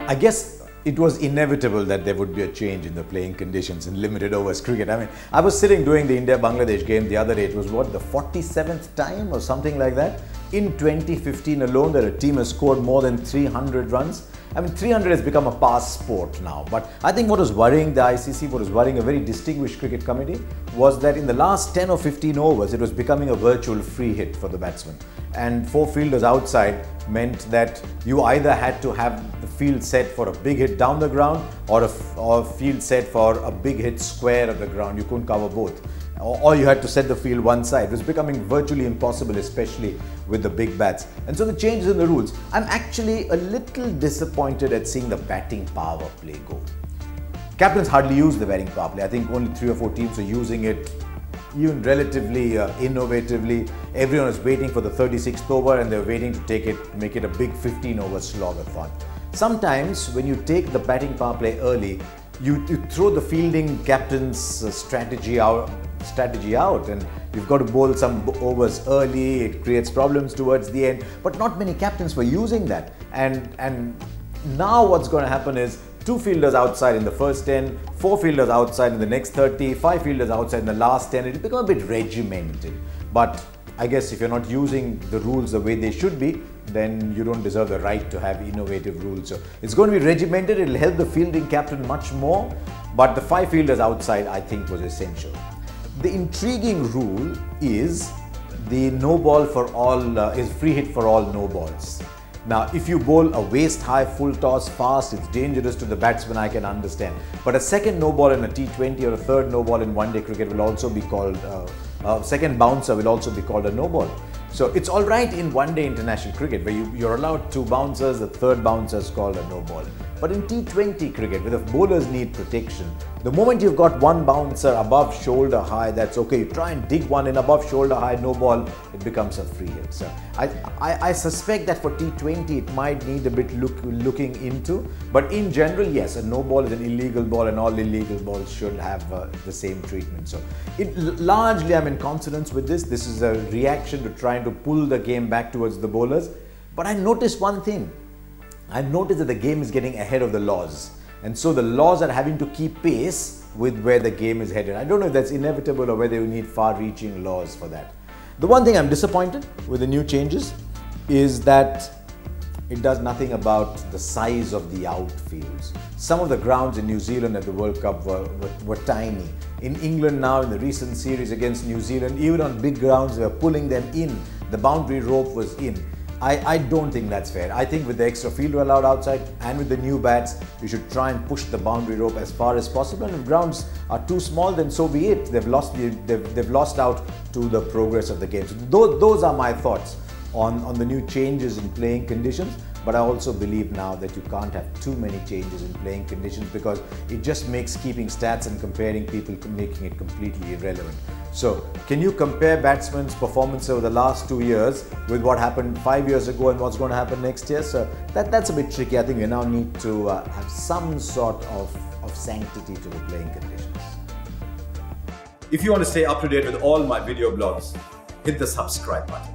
I guess it was inevitable that there would be a change in the playing conditions in limited overs cricket. I mean, I was sitting doing the India-Bangladesh game the other day. It was what, the 47th time or something like that? In 2015 alone, that a team has scored more than 300 runs. I mean, 300 has become a past sport now. But I think what was worrying the ICC, what was worrying a very distinguished cricket committee, was that in the last 10 or 15 overs, it was becoming a virtual free hit for the batsman. And 4 fielders outside meant that you either had to have the field set for a big hit down the ground or a field set for a big hit square of the ground. You couldn't cover both. Or you had to set the field one side. It was becoming virtually impossible, especially with the big bats. And so the changes in the rules, I'm actually a little disappointed at seeing the batting power play go. Captains hardly use the batting power play. I think only 3 or 4 teams are using it even relatively innovatively. Everyone is waiting for the 36th over and they're waiting to make it a big 15-over slog-a-thon. Sometimes when you take the batting power play early, you throw the fielding captain's strategy out, and you've got to bowl some overs early. It creates problems towards the end, but not many captains were using that. And now what's going to happen is 2 fielders outside in the first 10, 4 fielders outside in the next 30, 5 fielders outside in the last 10. It'll become a bit regimented. But I guess if you're not using the rules the way they should be, then you don't deserve the right to have innovative rules. So it's going to be regimented. It'll help the fielding captain much more. But the 5 fielders outside, I think, was essential. The intriguing rule is the no ball for all, is free hit for all no balls. Now, if you bowl a waist-high full toss fast, it's dangerous to the batsman, I can understand. But a second no ball in a T20 or a third no ball in one-day cricket will also be called, second bouncer will also be called a no ball. So it's all right in one-day international cricket where you're allowed 2 bouncers, the third bouncer is called a no ball. But in T20 cricket, where the bowlers need protection, the moment you've got 1 bouncer above shoulder high, that's okay. You try and dig one in above shoulder high, no ball, it becomes a free hit. So I suspect that for T20 it might need a bit looking into. But in general, yes, a no ball is an illegal ball and all illegal balls should have the same treatment. So largely I'm in consonance with this. This is a reaction to trying to pull the game back towards the bowlers. But I noticed one thing. I've noticed that the game is getting ahead of the laws. And so the laws are having to keep pace with where the game is headed. I don't know if that's inevitable or whether you need far-reaching laws for that. The one thing I'm disappointed with the new changes is that it does nothing about the size of the outfields. Some of the grounds in New Zealand at the World Cup were tiny. In England now, in the recent series against New Zealand, even on big grounds, they were pulling them in. The boundary rope was in. I don't think that's fair. I think with the extra fielder allowed outside and with the new bats, we should try and push the boundary rope as far as possible. And if grounds are too small, then so be it. They've lost out to the progress of the game. So those are my thoughts on the new changes in playing conditions. But I also believe now that you can't have too many changes in playing conditions because it just makes keeping stats and comparing people, making it completely irrelevant. So, can you compare batsmen's performance over the last 2 years with what happened 5 years ago and what's going to happen next year? So, that's a bit tricky. I think we now need to have some sort of sanctity to the playing conditions. If you want to stay up to date with all my video blogs, hit the subscribe button.